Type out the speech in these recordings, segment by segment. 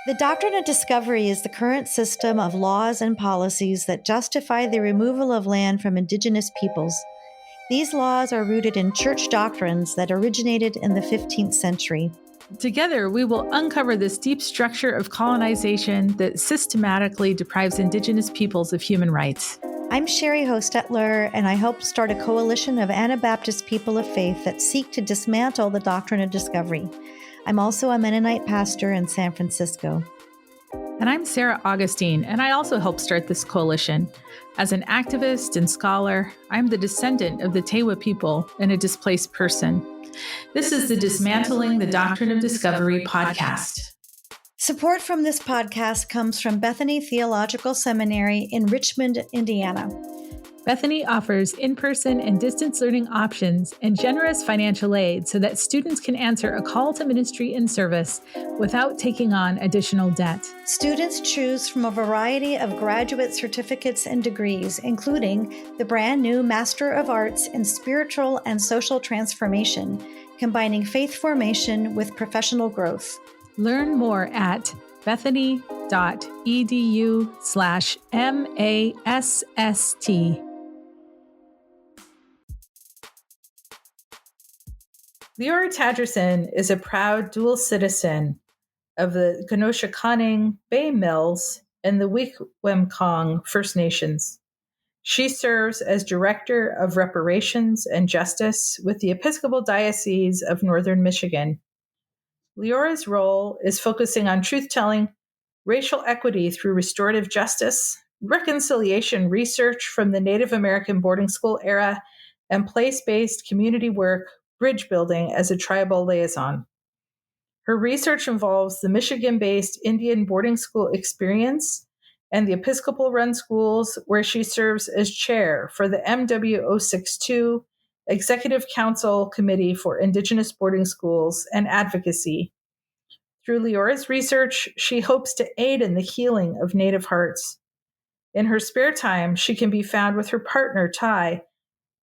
The doctrine of discovery is the current system of laws and policies that justify the removal of land from Indigenous peoples. These laws are rooted in church doctrines that originated in the 15th century. Together, we will uncover this deep structure of colonization that systematically deprives Indigenous peoples of human rights. I'm Sherry Hostetler, and I helped start a coalition of Anabaptist people of faith that seek to dismantle the doctrine of discovery. I'm also a Mennonite pastor in San Francisco. And I'm Sarah Augustine, and I also helped start this coalition. As an activist and scholar, I'm the descendant of the Tewa people and a displaced person. This is the Dismantling the Doctrine of Discovery podcast. Support from this podcast comes from Bethany Theological Seminary in Richmond, Indiana. Bethany offers in-person and distance learning options and generous financial aid so that students can answer a call to ministry and service without taking on additional debt. Students choose from a variety of graduate certificates and degrees, including the brand new Master of Arts in Spiritual and Social Transformation, combining faith formation with professional growth. Learn more at bethany.edu/MASST. Leora Tadgerson is a proud dual citizen of the Gnoozhikaaning, Bay Mills, and the Wiikwemkong First Nations. She serves as Director of Reparations and Justice with the Episcopal Diocese of Northern Michigan. Leora's role is focusing on truth-telling, racial equity through restorative justice, reconciliation research from the Native American boarding school era, and place-based community work, bridge building as a tribal liaison. Her research involves the Michigan-based Indian boarding school experience and the Episcopal-run schools, where she serves as chair for the MW062 Executive Council Committee for Indigenous Boarding Schools and Advocacy. Through Leora's research, she hopes to aid in the healing of Native hearts. In her spare time, she can be found with her partner, Ty,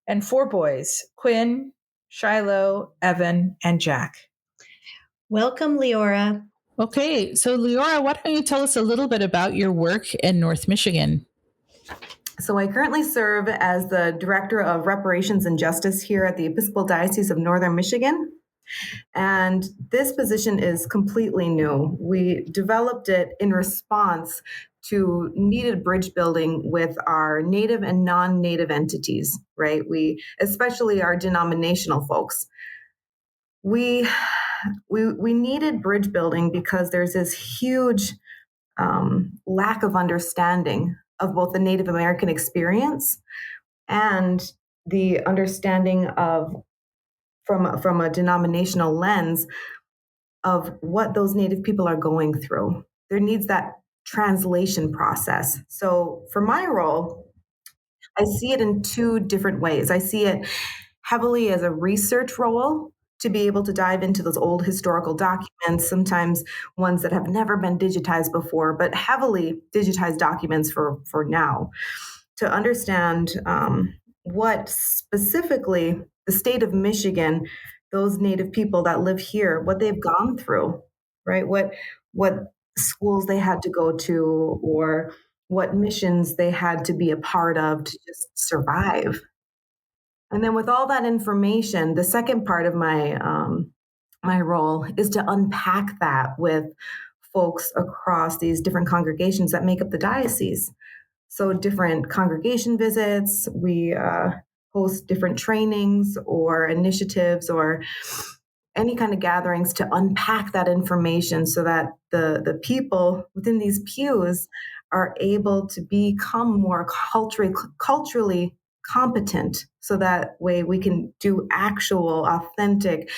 and 4 boys, Quinn, Shiloh, Evan, and Jack. Welcome, Leora. Okay, so Leora, why don't you tell us a little bit about your work in North Michigan? So I currently serve as the Director of Reparations and Justice here at the Episcopal Diocese of Northern Michigan. And this position is completely new. We developed it in response to needed bridge building with our Native and non-Native entities, right? Especially our denominational folks. We needed bridge building because there's this huge lack of understanding of both the Native American experience and the understanding of, from a denominational lens, of what those Native people are going through. There needs that translation process. So for my role, I see it in 2 different ways. I see it heavily as a research role, to be able to dive into those old historical documents, sometimes ones that have never been digitized before, but heavily digitized documents for now, to understand what specifically the state of Michigan, those Native people that live here, what they've gone through, right? What schools they had to go to, or what missions they had to be a part of to just survive. And then with all that information, the second part of my role is to unpack that with folks across these different congregations that make up the diocese. So different congregation visits, we host different trainings or initiatives or any kind of gatherings to unpack that information so that the people within these pews are able to become more culturally competent, so that way we can do actual, authentic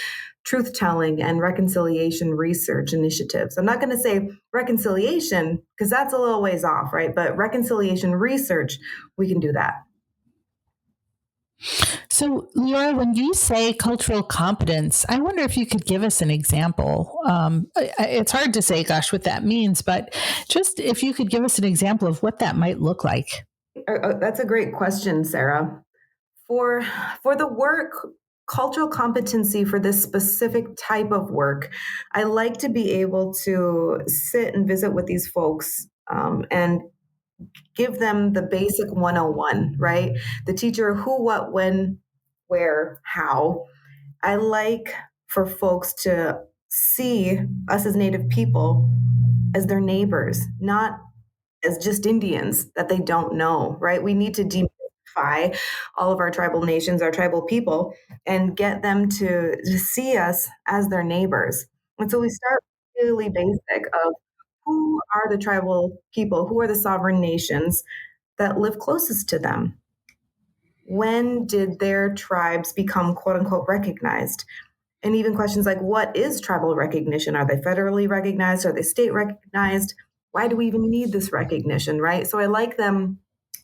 truth-telling and reconciliation research initiatives. I'm not going to say reconciliation because that's a little ways off, right? But reconciliation research, we can do that. So, Leora, when you say cultural competence, I wonder if you could give us an example. It's hard to say, gosh, what that means, but just if you could give us an example of what that might look like. That's a great question, Sarah. For the work cultural competency for this specific type of work, I like to be able to sit and visit with these folks and give them the basic 101, right? The teacher, who, what, when, where, how. I like for folks to see us as Native people as their neighbors, not as just Indians that they don't know, right? We need to demystify all of our tribal nations, our tribal people, and get them to see us as their neighbors. And so we start really basic of who are the tribal people, who are the sovereign nations that live closest to them? When did their tribes become quote unquote recognized? And even questions like, what is tribal recognition? Are they federally recognized? Are they state recognized? Why do we even need this recognition, right? So I like them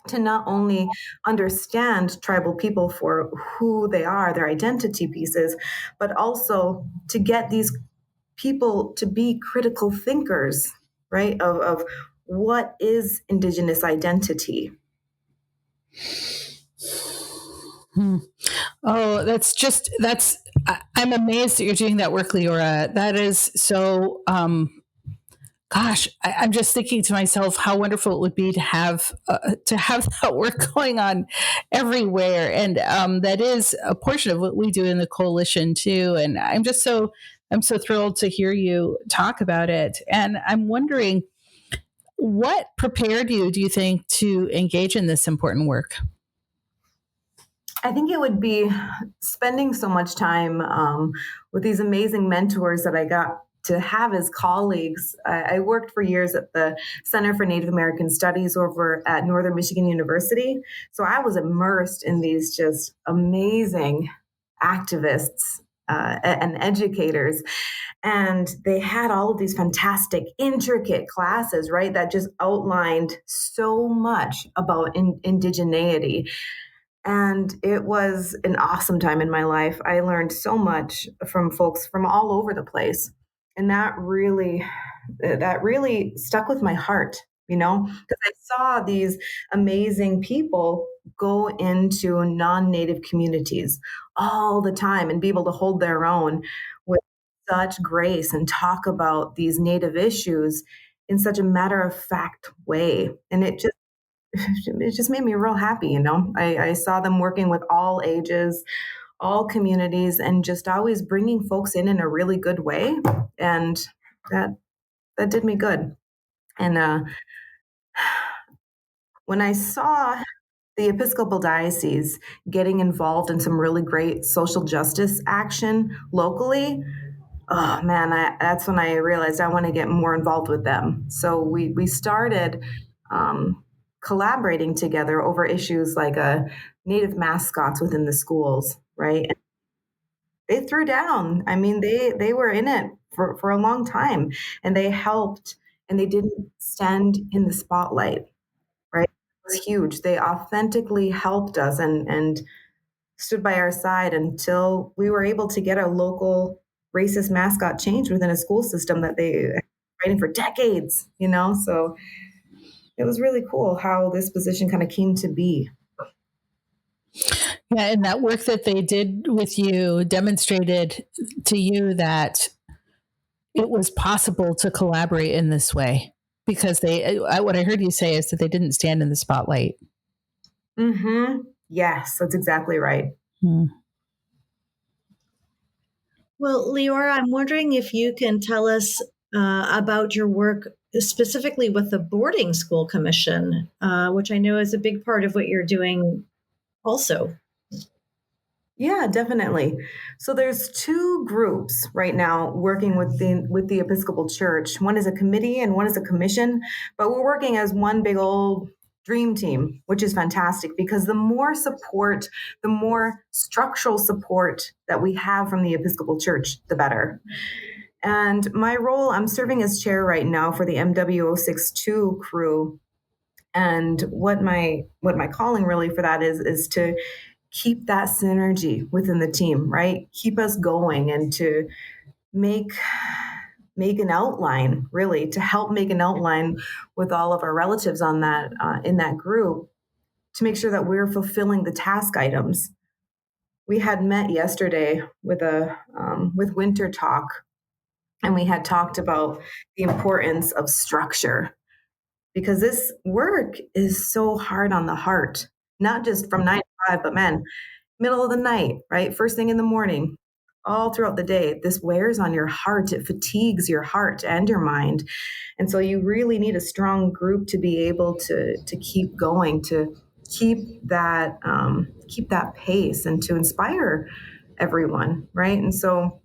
to not only understand tribal people for who they are, their identity pieces, but also to get these people to be critical thinkers, right? Of what is Indigenous identity? Oh, I'm amazed that you're doing that work, Leora. That is so, I'm just thinking to myself how wonderful it would be to have that work going on everywhere. And that is a portion of what we do in the coalition too. And I'm so thrilled to hear you talk about it. And I'm wondering, what prepared you, do you think, to engage in this important work? I think it would be spending so much time with these amazing mentors that I got to have as colleagues. I worked for years at the Center for Native American Studies over at Northern Michigan University. So I was immersed in these just amazing activists and educators. And they had all of these fantastic, intricate classes, right, that just outlined so much about indigeneity. And it was an awesome time in my life. I learned so much from folks from all over the place. And that really stuck with my heart, because I saw these amazing people go into non-Native communities all the time and be able to hold their own with such grace and talk about these Native issues in such a matter-of-fact way. And it just made me real happy. I saw them working with all ages, all communities, and just always bringing folks in a really good way. And that did me good. And when I saw the Episcopal Diocese getting involved in some really great social justice action locally, oh man, that's when I realized I want to get more involved with them. So we started collaborating together over issues like Native mascots within the schools, right? And they threw down. I mean, they were in it for a long time, and they helped, and they didn't stand in the spotlight, right? It was huge. They authentically helped us and stood by our side until we were able to get a local racist mascot changed within a school system that they were fighting for decades, So it was really cool how this position kind of came to be. Yeah, and that work that they did with you demonstrated to you that it was possible to collaborate in this way, because what I heard you say is that they didn't stand in the spotlight. Mm-hmm. Yes, that's exactly right. Well, Leora, I'm wondering if you can tell us about your work specifically with the Boarding School Commission, which I know is a big part of what you're doing also. Yeah, definitely. So there's two groups right now working with the Episcopal Church. One is a committee and one is a commission, but we're working as one big old dream team, which is fantastic because the more support, the more structural support that we have from the Episcopal Church, the better. And my role, I'm serving as chair right now for the MW062 crew. And what my calling really for that is to keep that synergy within the team, right? Keep us going and to make an outline, really, to help make an outline with all of our relatives on that in that group to make sure that we're fulfilling the task items we had met yesterday with with Winter Talk, and we had talked about the importance of structure, because this work is so hard on the heart, not just from 9 to 5, but man, middle of the night, right? First thing in the morning, all throughout the day, this wears on your heart. It fatigues your heart and your mind. And so you really need a strong group to be able to keep going, to keep that pace, and to inspire everyone, right? And so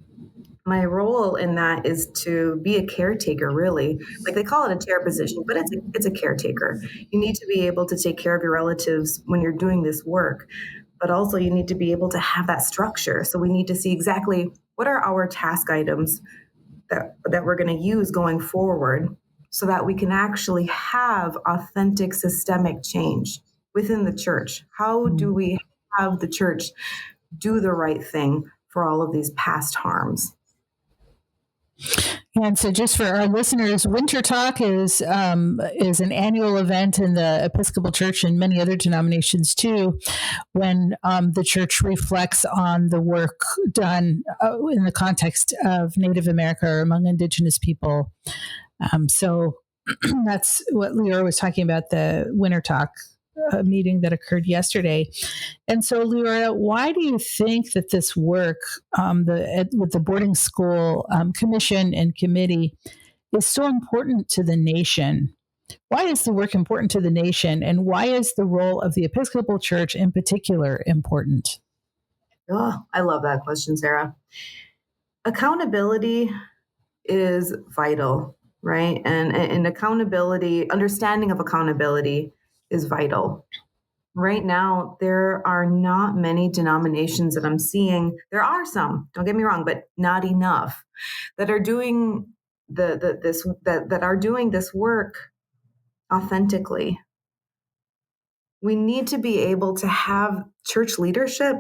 my role in that is to be a caretaker, really. Like, they call it a chair position, but it's a caretaker. You need to be able to take care of your relatives when you're doing this work, but also you need to be able to have that structure. So we need to see exactly what are our task items that we're going to use going forward, so that we can actually have authentic systemic change within the church. How do we have the church do the right thing for all of these past harms? And so, just for our listeners, Winter Talk is an annual event in the Episcopal Church and many other denominations too, when the church reflects on the work done in the context of Native America or among Indigenous people. So that's what Leora was talking about, the Winter Talk meeting that occurred yesterday. And so, Leora, why do you think that this work with the boarding school commission and committee is so important to the nation? Why is the work important to the nation, and why is the role of the Episcopal Church in particular important? Oh, I love that question, Sarah. Accountability is vital, right? And accountability, understanding of accountability is vital. Right now, there are not many denominations that I'm seeing. There are some, don't get me wrong, but not enough, that are doing that are doing this work authentically. We need to be able to have church leadership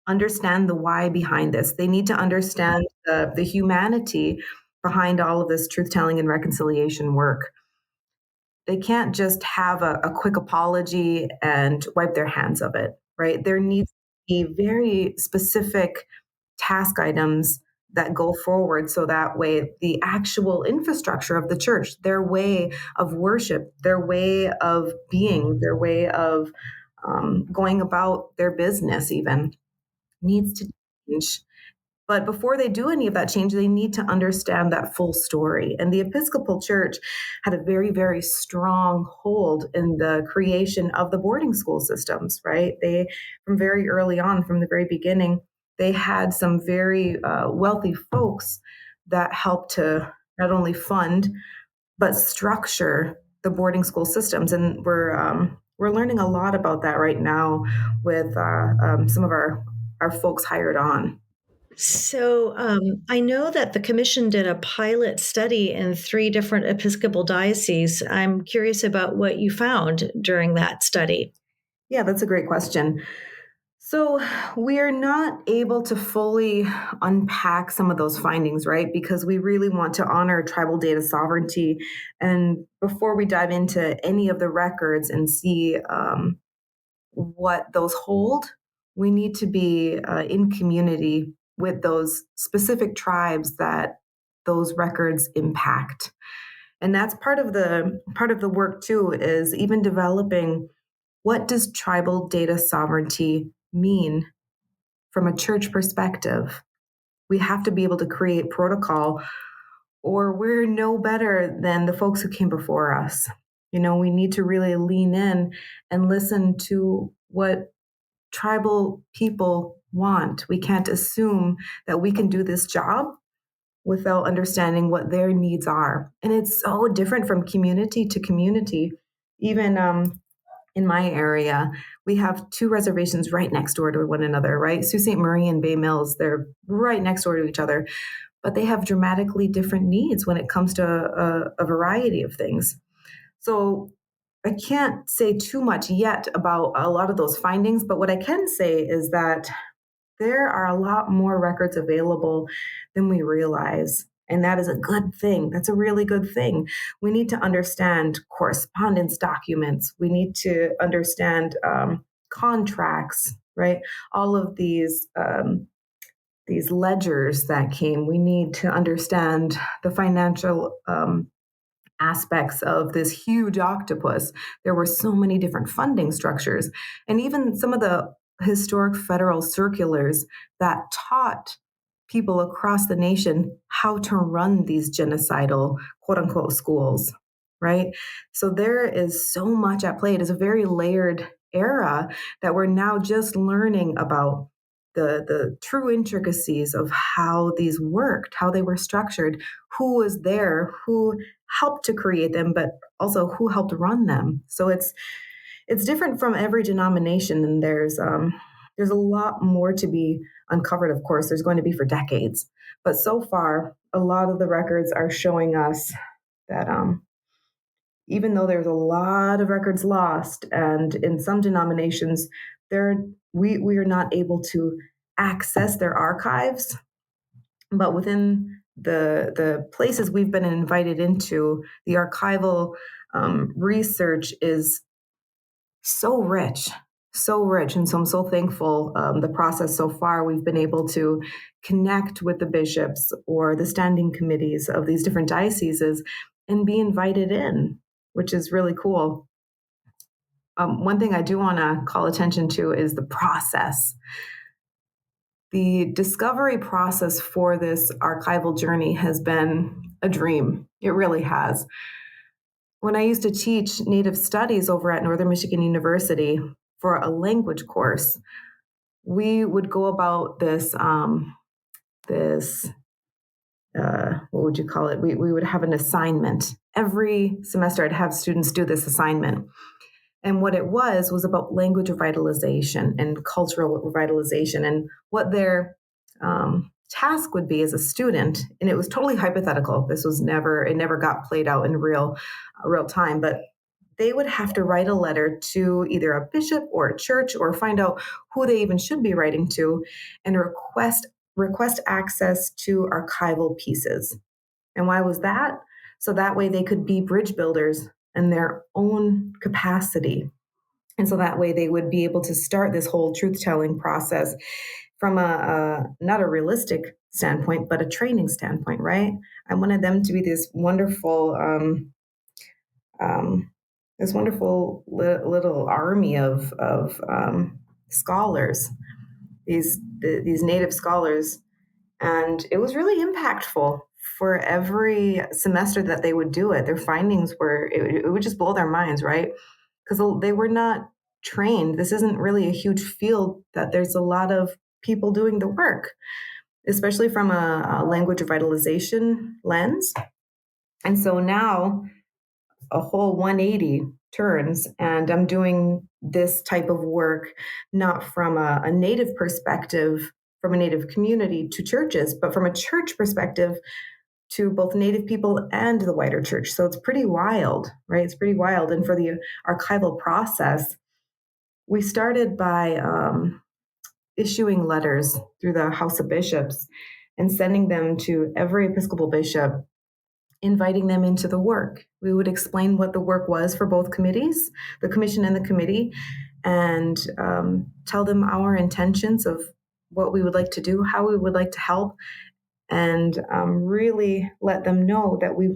understand the why behind this. They need to understand the humanity behind all of this truth-telling and reconciliation work. They can't just have a quick apology and wipe their hands of it, right? There needs to be very specific task items that go forward, so that way the actual infrastructure of the church, their way of worship, their way of being, their way of going about their business even, needs to change. But before they do any of that change, they need to understand that full story. And the Episcopal Church had a very, very strong hold in the creation of the boarding school systems, right? They, from very early on, from the very beginning, they had some very wealthy folks that helped to not only fund, but structure the boarding school systems. And we're learning a lot about that right now with some of our folks hired on. So I know that the commission did a pilot study in 3 different Episcopal dioceses. I'm curious about what you found during that study. Yeah, that's a great question. So we're not able to fully unpack some of those findings, right? Because we really want to honor tribal data sovereignty. And before we dive into any of the records and see what those hold, we need to be in community with those specific tribes that those records impact. And that's part of the work too, is even developing, what does tribal data sovereignty mean from a church perspective? We have to be able to create protocol, or we're no better than the folks who came before us. You know, we need to really lean in and listen to what tribal people want. We can't assume that we can do this job without understanding what their needs are. And it's so different from community to community. Even in my area, we have 2 reservations right next door to one another, right? Sault Ste. Marie and Bay Mills, they're right next door to each other, but they have dramatically different needs when it comes to a variety of things. So I can't say too much yet about a lot of those findings, but what I can say is that there are a lot more records available than we realize. And that is a good thing. That's a really good thing. We need to understand correspondence documents. We need to understand contracts, right? All of these ledgers that came, we need to understand the financial aspects of this huge octopus. There were so many different funding structures, and even some of the historic federal circulars that taught people across the nation how to run these genocidal, quote unquote, schools, right? So there is so much at play. It is a very layered era that we're now just learning about the true intricacies of how these worked, how they were structured, who was there, who helped to create them, but also who helped run them. So it's different from every denomination, and there's a lot more to be uncovered. Of course, there's going to be for decades, but so far, a lot of the records are showing us that even though there's a lot of records lost, and in some denominations, we are not able to access their archives, but within the places we've been invited into, the archival research is so rich. And so I'm so thankful the process so far. We've been able to connect with the bishops or the standing committees of these different dioceses and be invited in, which is really cool. One thing I do want to call attention to is the process. The discovery process for this archival journey has been a dream. It really has. When I used to teach Native Studies over at Northern Michigan University for a language course, we would go about this, what would you call it? We would have an assignment. Every semester I'd have students do this assignment. And what it was about language revitalization and cultural revitalization, and what their task would be as a student. And it was totally hypothetical. It never got played out in real time, but they would have to write a letter to either a bishop or a church, or find out who they even should be writing to, and request access to archival pieces. And why was that? So that way they could be bridge builders in their own capacity. And so that way they would be able to start this whole truth-telling process from not a realistic standpoint, but a training standpoint, right? I wanted them to be this wonderful little army of scholars, these Native scholars. And it was really impactful. For every semester that they would do it, their findings it would just blow their minds, right? Because they were not trained. This isn't really a huge field that there's a lot of people doing the work, especially from a language revitalization lens. And so now a whole 180 turns, and I'm doing this type of work not from a Native perspective, from a Native community to churches, but from a church perspective to both Native people and the wider church. So it's pretty wild, right? It's pretty wild. And for the archival process, we started by issuing letters through the House of Bishops and sending them to every Episcopal bishop, inviting them into the work. We would explain what the work was for both committees, the commission and the committee, and tell them our intentions of what we would like to do, how we would like to help, and really let them know that we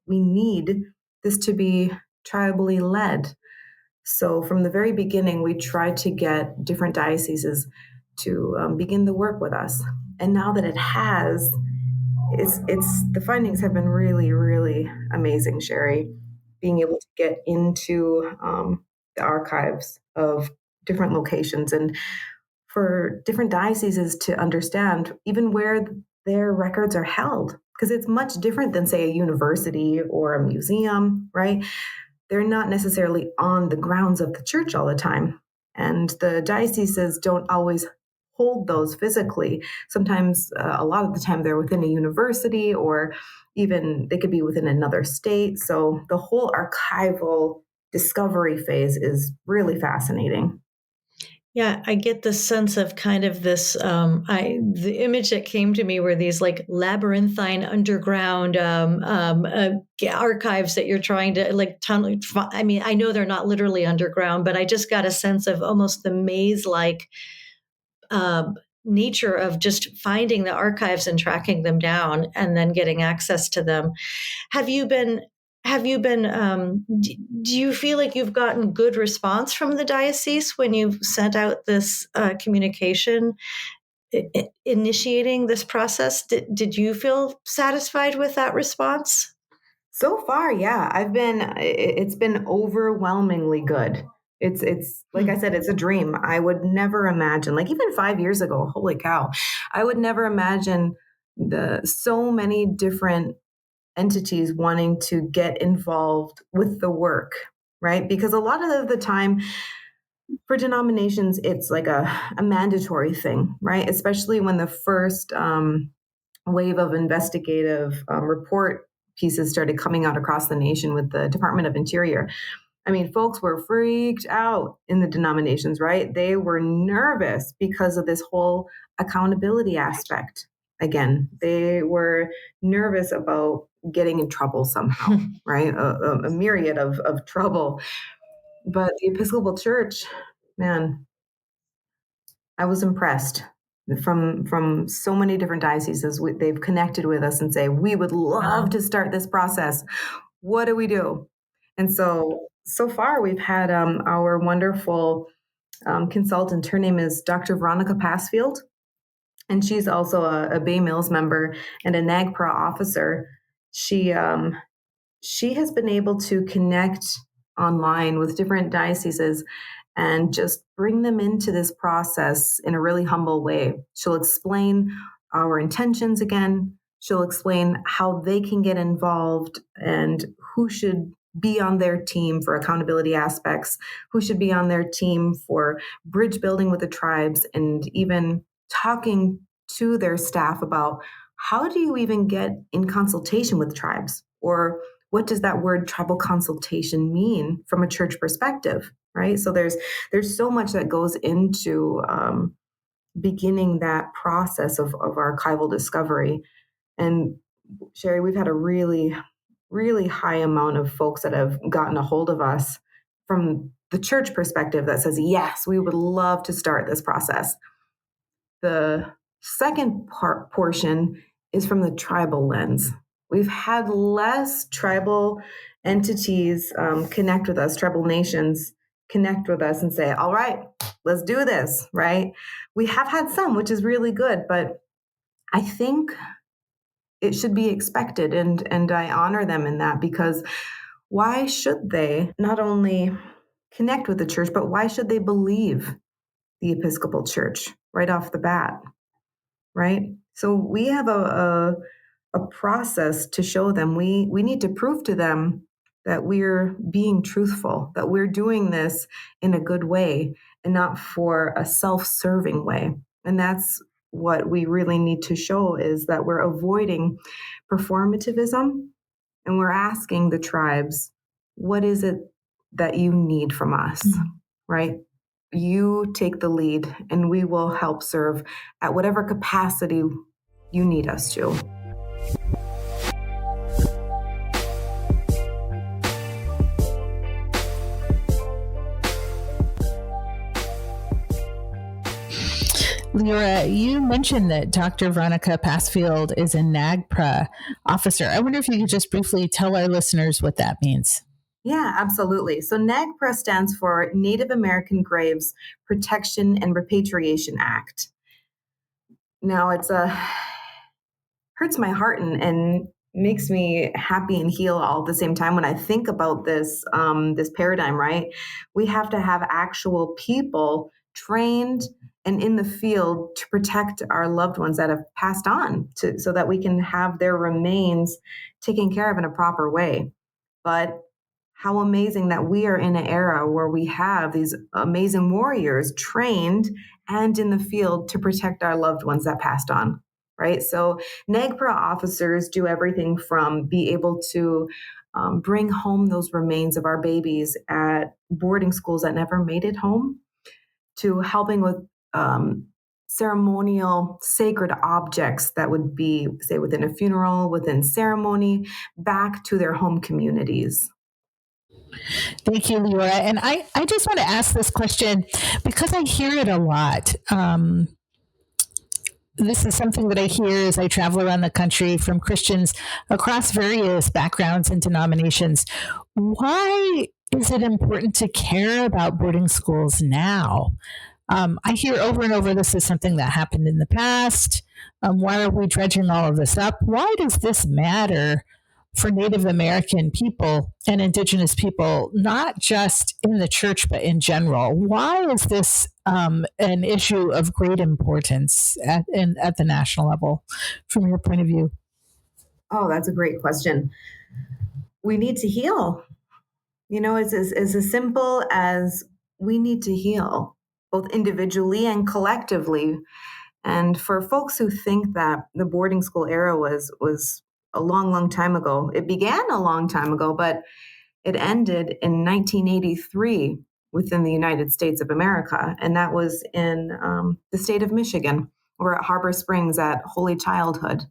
need this to be tribally led. So from the very beginning, we tried to get different dioceses to begin the work with us. And now that it has, the findings have been really, really amazing, Sherry, being able to get into the archives of different locations, and for different dioceses to understand even where their records are held, because it's much different than, say, a university or a museum, right? They're not necessarily on the grounds of the church all the time, and the dioceses don't always hold those physically. Sometimes, a lot of the time, they're within a university, or even they could be within another state. So the whole archival discovery phase is really fascinating. Yeah, I get the sense of kind of this. The image that came to me were these like labyrinthine underground archives that you're trying to like tunnel. I mean, I know they're not literally underground, but I just got a sense of almost the maze-like nature of just finding the archives and tracking them down, and then getting access to them. Have you been? Do you feel like you've gotten good response from the diocese when you've sent out this communication initiating this process? Did you feel satisfied with that response? So far, yeah, it's been overwhelmingly good. It's like I said, it's a dream. I would never imagine, like even 5 years ago, holy cow, I would never imagine the so many different entities wanting to get involved with the work, right? Because a lot of the time for denominations, it's like a mandatory thing, right? Especially when the first wave of investigative report pieces started coming out across the nation with the Department of Interior. I mean, folks were freaked out in the denominations, right? They were nervous because of this whole accountability aspect. Again, they were nervous about getting in trouble somehow, right? A myriad of trouble. But the Episcopal Church, man, I was impressed from so many different dioceses. They've connected with us and say, we would love to start this process. What do we do? And so far we've had our wonderful consultant. Her name is Dr. Veronica Passfield, and she's also a Bay Mills member and a NAGPRA officer. She has been able to connect online with different dioceses and just bring them into this process in a really humble way. She'll explain our intentions again. She'll explain how they can get involved and who should be on their team for accountability aspects, who should be on their team for bridge building with the tribes, and even talking to their staff about how do you even get in consultation with tribes, or what does that word tribal consultation mean from a church perspective, right? So there's so much that goes into beginning that process of archival discovery. And Sherry, we've had a really, really high amount of folks that have gotten a hold of us from the church perspective that says, yes, we would love to start this process. The second portion is from the tribal lens. We've had less tribal entities connect with us, tribal nations connect with us and say, all right, let's do this, right? We have had some, which is really good, but I think it should be expected, and I honor them in that, because why should they not only connect with the church, but why should they believe the Episcopal Church right off the bat, right? So we have a process to show them. We need to prove to them that we're being truthful, that we're doing this in a good way and not for a self-serving way. And that's what we really need to show, is that we're avoiding performativism, and we're asking the tribes, what is it that you need from us, right? You take the lead and we will help serve at whatever capacity you need us to. Leora, you mentioned that Dr. Veronica Passfield is a NAGPRA officer. I wonder if you could just briefly tell our listeners what that means. Yeah, absolutely. So NAGPRA stands for Native American Graves Protection and Repatriation Act. Now, it's hurts my heart and makes me happy and heal all at the same time when I think about this this paradigm, right? We have to have actual people trained and in the field to protect our loved ones that have passed on, so that we can have their remains taken care of in a proper way. But how amazing that we are in an era where we have these amazing warriors trained and in the field to protect our loved ones that passed on, right? So NAGPRA officers do everything from be able to bring home those remains of our babies at boarding schools that never made it home, to helping with ceremonial sacred objects that would be, say, within a funeral, within ceremony, back to their home communities. Thank you, Leora. And I just want to ask this question because I hear it a lot. This is something that I hear as I travel around the country from Christians across various backgrounds and denominations. Why is it important to care about boarding schools now? I hear over and over this is something that happened in the past. Why are we dredging all of this up? Why does this matter for Native American people and Indigenous people, not just in the church, but in general? Why is this an issue of great importance at the national level, from your point of view? Oh, that's a great question. We need to heal. It's as simple as we need to heal, both individually and collectively. And for folks who think that the boarding school era was a long, long time ago, it began a long time ago, but it ended in 1983 within the United States of America. And that was in the state of Michigan. We're at Harbor Springs at Holy Childhood.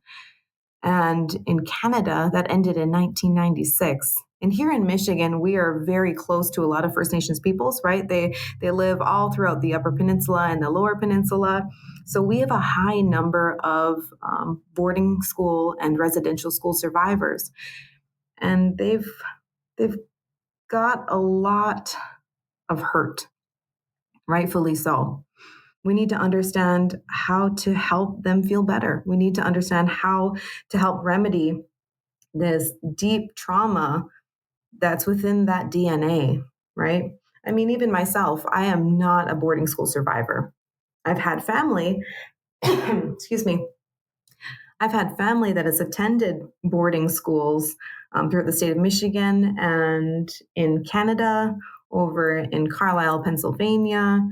And in Canada, that ended in 1996. And here in Michigan, we are very close to a lot of First Nations peoples, right? They live all throughout the Upper Peninsula and the Lower Peninsula. So we have a high number of boarding school and residential school survivors. And they've got a lot of hurt, rightfully so. We need to understand how to help them feel better. We need to understand how to help remedy this deep trauma that's within that DNA, right? I mean, even myself, I am not a boarding school survivor. I've had family, excuse me, I've had family that has attended boarding schools throughout the state of Michigan and in Canada, over in Carlisle, Pennsylvania.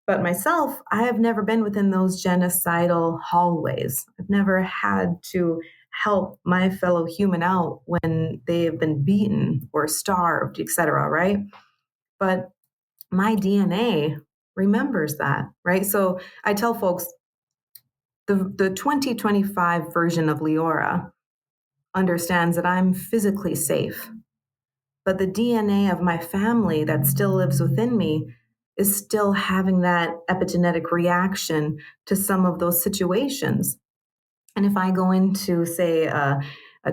But myself, I have never been within those genocidal hallways. I've never had to help my fellow human out when they have been beaten or starved, etc., right? But my DNA remembers that, right? So I tell folks, the 2025 version of Leora understands that I'm physically safe, but the DNA of my family that still lives within me is still having that epigenetic reaction to some of those situations. And if I go into, say, a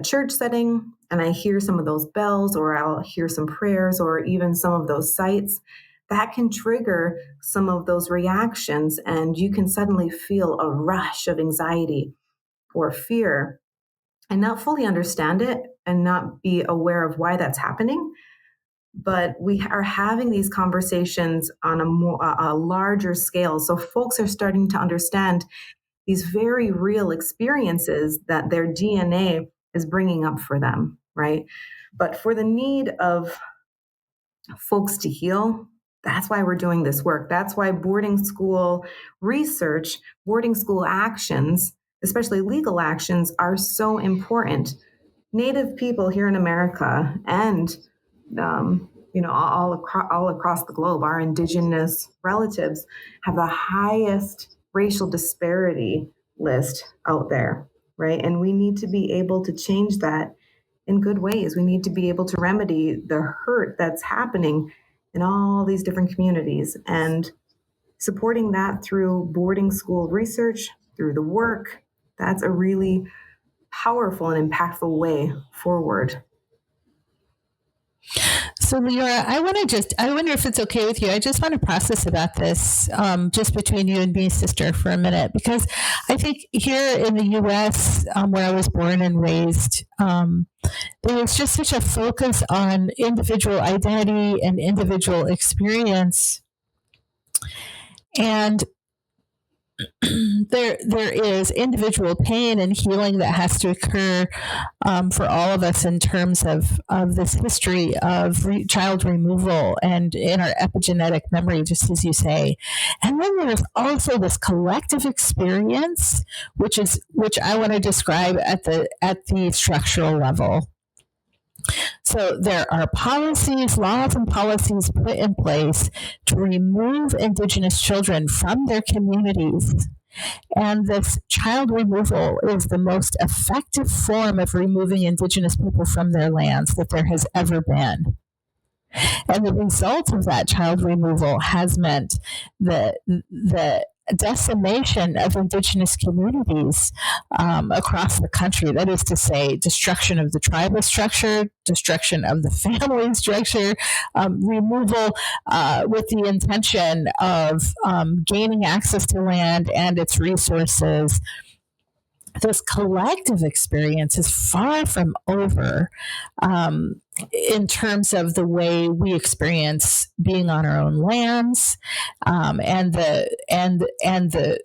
church setting and I hear some of those bells, or I'll hear some prayers, or even some of those sights, that can trigger some of those reactions, and you can suddenly feel a rush of anxiety or fear and not fully understand it and not be aware of why that's happening. But we are having these conversations on a larger scale. So folks are starting to understand these very real experiences that their DNA is bringing up for them, right? But for the need of folks to heal, that's why we're doing this work. That's why boarding school research, boarding school actions, especially legal actions, are so important. Native people here in America and all across the globe, our Indigenous relatives have the highest racial disparity list out there, right? And we need to be able to change that in good ways. We need to be able to remedy the hurt that's happening in all these different communities, and supporting that through boarding school research, through the work. That's a really powerful and impactful way forward. So, Leora, I wonder if it's okay with you. I just want to process about this just between you and me, sister, for a minute, because I think here in the U.S., where I was born and raised, there was just such a focus on individual identity and individual experience. And there is individual pain and healing that has to occur for all of us in terms of this history of child removal and in our epigenetic memory, just as you say. And then there's also this collective experience, which I want to describe at the structural level. So there are policies, laws and policies put in place to remove Indigenous children from their communities. And this child removal is the most effective form of removing Indigenous people from their lands that there has ever been. And the result of that child removal has meant the decimation of Indigenous communities across the country. That is to say, destruction of the tribal structure, destruction of the family structure, removal with the intention of gaining access to land and its resources. This collective experience is far from over in terms of the way we experience being on our own lands, and the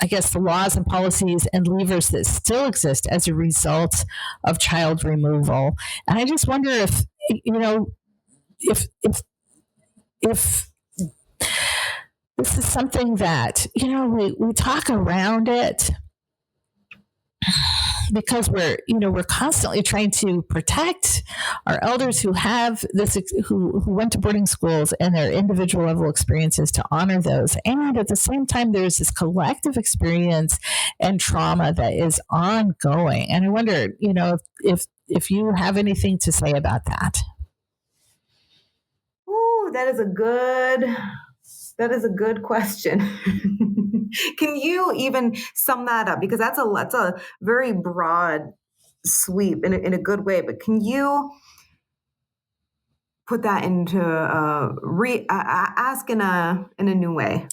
I guess the laws and policies and levers that still exist as a result of child removal. And I just wonder if this is something that we talk around it, because we're constantly trying to protect our elders who have this, who went to boarding schools and their individual level experiences, to honor those. And at the same time, there's this collective experience and trauma that is ongoing. And I wonder, if you have anything to say about that. Ooh, that is a good question. Can you even sum that up? Because that's a very broad sweep in a good way. But can you put that into ask in a new way?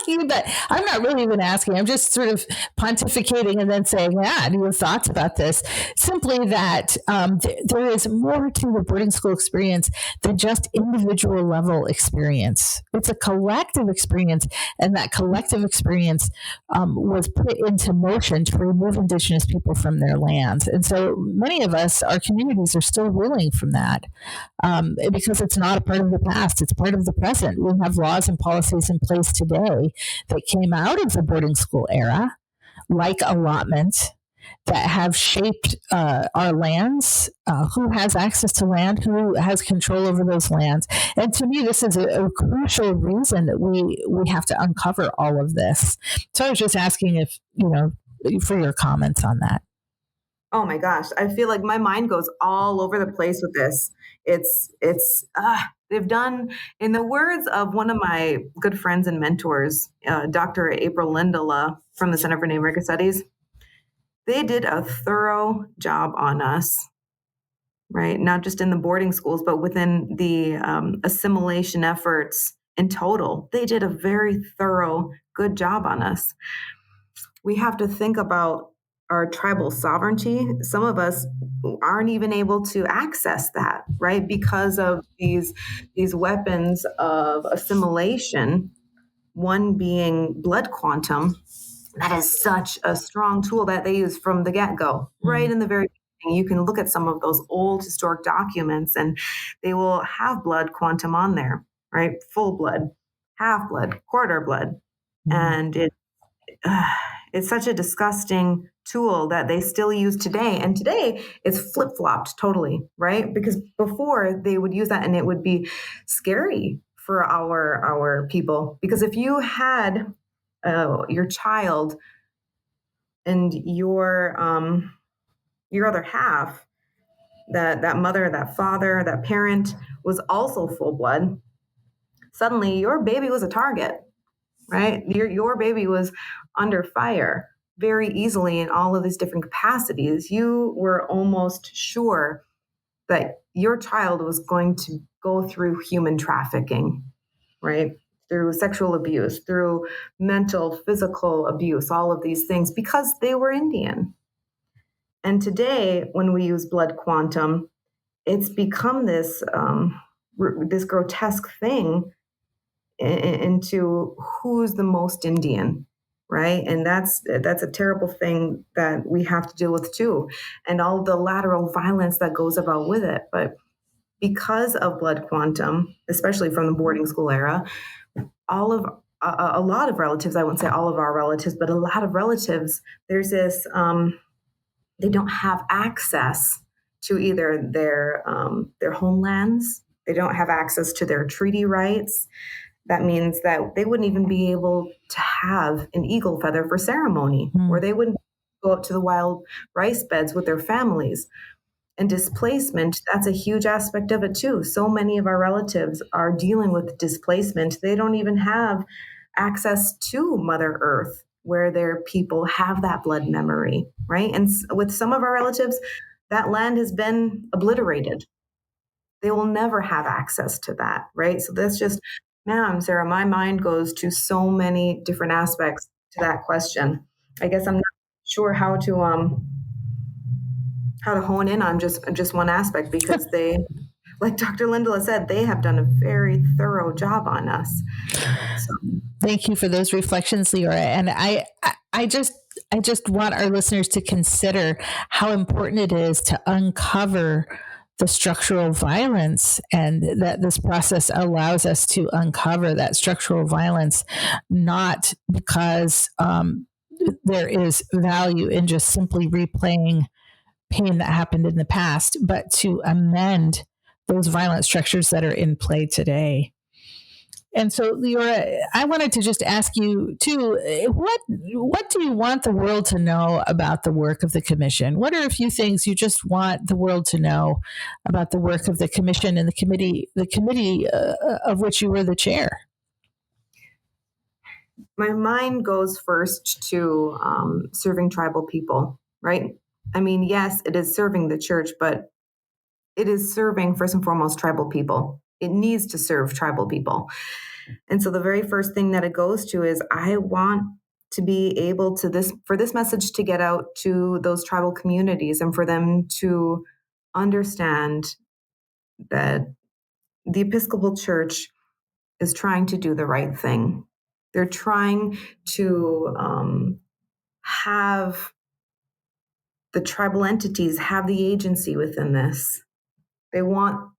You bet. I'm not really even asking. I'm just sort of pontificating and then saying, yeah, do you have thoughts about this? Simply that there is more to the boarding school experience than just individual level experience. It's a collective experience, and that collective experience was put into motion to remove Indigenous people from their lands. And so many of us, our communities, are still reeling from that because it's not a part of the past. It's part of the present. We have laws and policies in place today that came out of the boarding school era, like allotment, that have shaped our lands, who has access to land, who has control over those lands. And to me, this is a crucial reason that we have to uncover all of this. So I was just asking if, for your comments on that. Oh my gosh, I feel like my mind goes all over the place with this. They've done, in the words of one of my good friends and mentors, Dr. April Lindala from the Center for Native American Studies, they did a thorough job on us, right? Not just in the boarding schools, but within the assimilation efforts in total. They did a very thorough, good job on us. We have to think about our tribal sovereignty. Some of us aren't even able to access that, right? Because of these weapons of assimilation, one being blood quantum. That is such a strong tool that they use from the get-go, right in the very beginning. You can look at some of those old historic documents and they will have blood quantum on there, right? Full blood, half blood, quarter blood. And it's such a disgusting tool that they still use today. And today it's flip-flopped totally, right? Because before they would use that and it would be scary for our people. Because if you had your child and your other half, that mother, that father, that parent was also full blood, suddenly your baby was a target, right? Your baby was under fire very easily in all of these different capacities. You were almost sure that your child was going to go through human trafficking, right? Through sexual abuse, through mental, physical abuse, all of these things, because they were Indian. And today, when we use blood quantum, it's become this grotesque thing into who's the most Indian, right? And that's a terrible thing that we have to deal with too, and all the lateral violence that goes about with it. But because of blood quantum, especially from the boarding school era, a lot of relatives, I wouldn't say all of our relatives, but a lot of relatives, there's this, they don't have access to either their homelands. They don't have access to their treaty rights. That means that they wouldn't even be able to have an eagle feather for ceremony, or they wouldn't go up to the wild rice beds with their families. And displacement, that's a huge aspect of it too. So many of our relatives are dealing with displacement. They don't even have access to Mother Earth, where their people have that blood memory, right? And with some of our relatives, that land has been obliterated. They will never have access to that, right? So that's just, man, Sarah, my mind goes to so many different aspects to that question. I guess I'm not sure how to hone in on just one aspect, because they, like Dr. Lindela said, they have done a very thorough job on us. So. Thank you for those reflections, Leora. And I just want our listeners to consider how important it is to uncover the structural violence, and that this process allows us to uncover that structural violence, not because there is value in just simply replaying pain that happened in the past, but to amend those violent structures that are in play today. And so, Leora, I wanted to just ask you too, what do you want the world to know about the work of the Commission? What are a few things you just want the world to know about the work of the Commission and the committee of which you were the chair? My mind goes first to serving tribal people, right? I mean, yes, it is serving the church, but it is serving first and foremost tribal people. It needs to serve tribal people. And so the very first thing that it goes to is, I want to be able to for this message to get out to those tribal communities, and for them to understand that the Episcopal Church is trying to do the right thing. They're trying to have the tribal entities have the agency within this. They want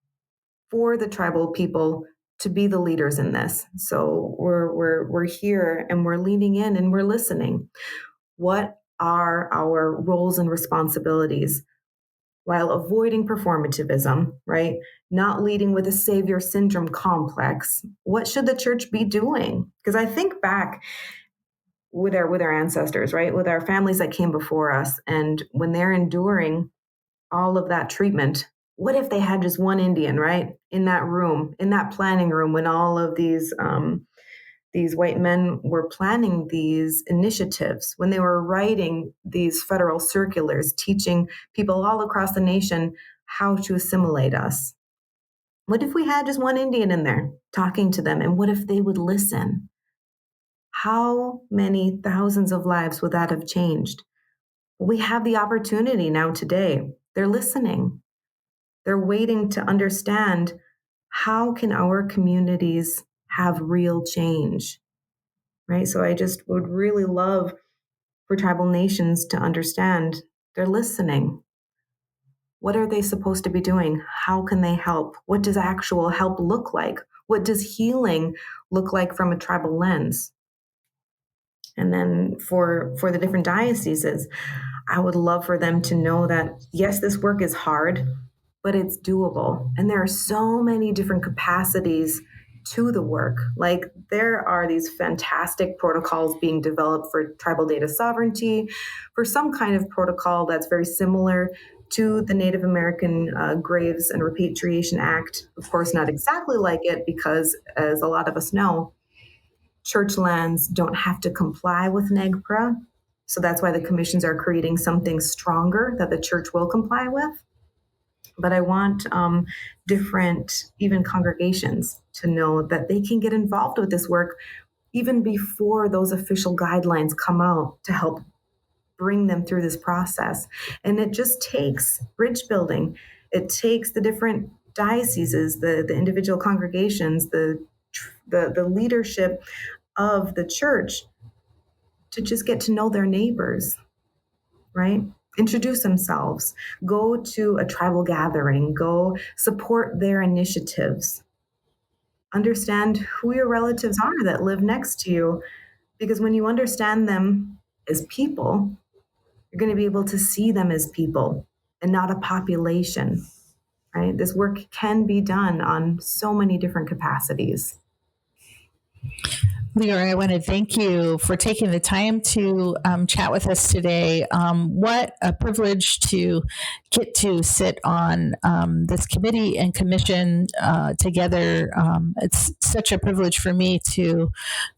for the tribal people to be the leaders in this. So we're here, and we're leaning in, and we're listening. What are our roles and responsibilities, while avoiding performativism, right? Not leading with a savior syndrome complex. What should the church be doing? Because I think back with our ancestors, right? With our families that came before us, and when they're enduring all of that treatment, what if they had just one Indian, right, in that room, in that planning room, when all of these white men were planning these initiatives, when they were writing these federal circulars, teaching people all across the nation how to assimilate us? What if we had just one Indian in there talking to them? And what if they would listen? How many thousands of lives would that have changed? We have the opportunity now today. They're listening. They're waiting to understand, how can our communities have real change, right? So I just would really love for tribal nations to understand they're listening. What are they supposed to be doing? How can they help? What does actual help look like? What does healing look like from a tribal lens? And then for the different dioceses, I would love for them to know that, yes, this work is hard, but it's doable. And there are so many different capacities to the work. Like, there are these fantastic protocols being developed for tribal data sovereignty, for some kind of protocol that's very similar to the Native American Graves and Repatriation Act. Of course, not exactly like it, because as a lot of us know, church lands don't have to comply with NEGPRA. So that's why the commissions are creating something stronger that the church will comply with. But I want different, even congregations, to know that they can get involved with this work even before those official guidelines come out, to help bring them through this process. And it just takes bridge building. It takes the different dioceses, the individual congregations, the leadership of the church, to just get to know their neighbors, right? Introduce themselves, go to a tribal gathering, go support their initiatives. Understand who your relatives are that live next to you, because when you understand them as people, you're going to be able to see them as people. and not a population, right? This work can be done on so many different capacities. Leora, I want to thank you for taking the time to chat with us today. What a privilege to get to sit on this committee and commission together. It's such a privilege for me to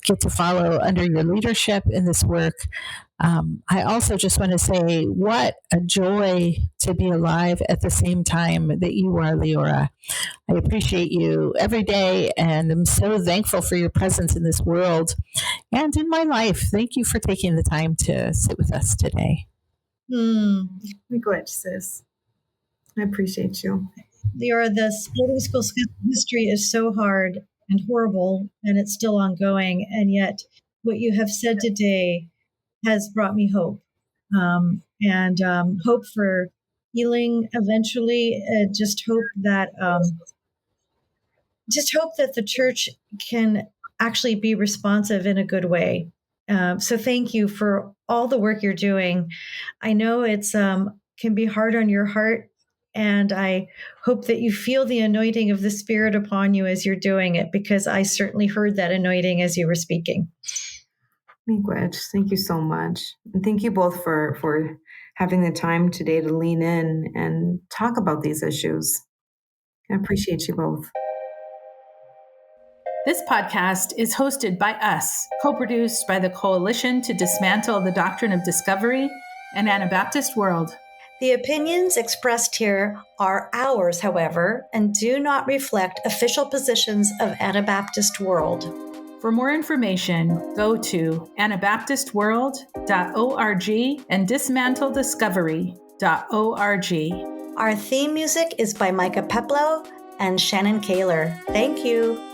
get to follow under your leadership in this work. I also just want to say what a joy to be alive at the same time that you are, Leora. I appreciate you every day, and I'm so thankful for your presence in this world and in my life. Thank you for taking the time to sit with us today. Good, sis. I appreciate you. Leora, the boarding school history is so hard and horrible, and it's still ongoing. And yet, what you have said today has brought me hope, and hope for healing eventually. Just hope that the church can actually be responsive in a good way. So thank you for all the work you're doing. I know it's can be hard on your heart, and I hope that you feel the anointing of the Spirit upon you as you're doing it, because I certainly heard that anointing as you were speaking. Thank you so much. And thank you both for having the time today to lean in and talk about these issues. I appreciate you both. This podcast is hosted by us, co-produced by the Coalition to Dismantle the Doctrine of Discovery and Anabaptist World. The opinions expressed here are ours, however, and do not reflect official positions of Anabaptist World. For more information, go to anabaptistworld.org and dismantlediscovery.org. Our theme music is by Micah Peplow and Shannon Kaler. Thank you.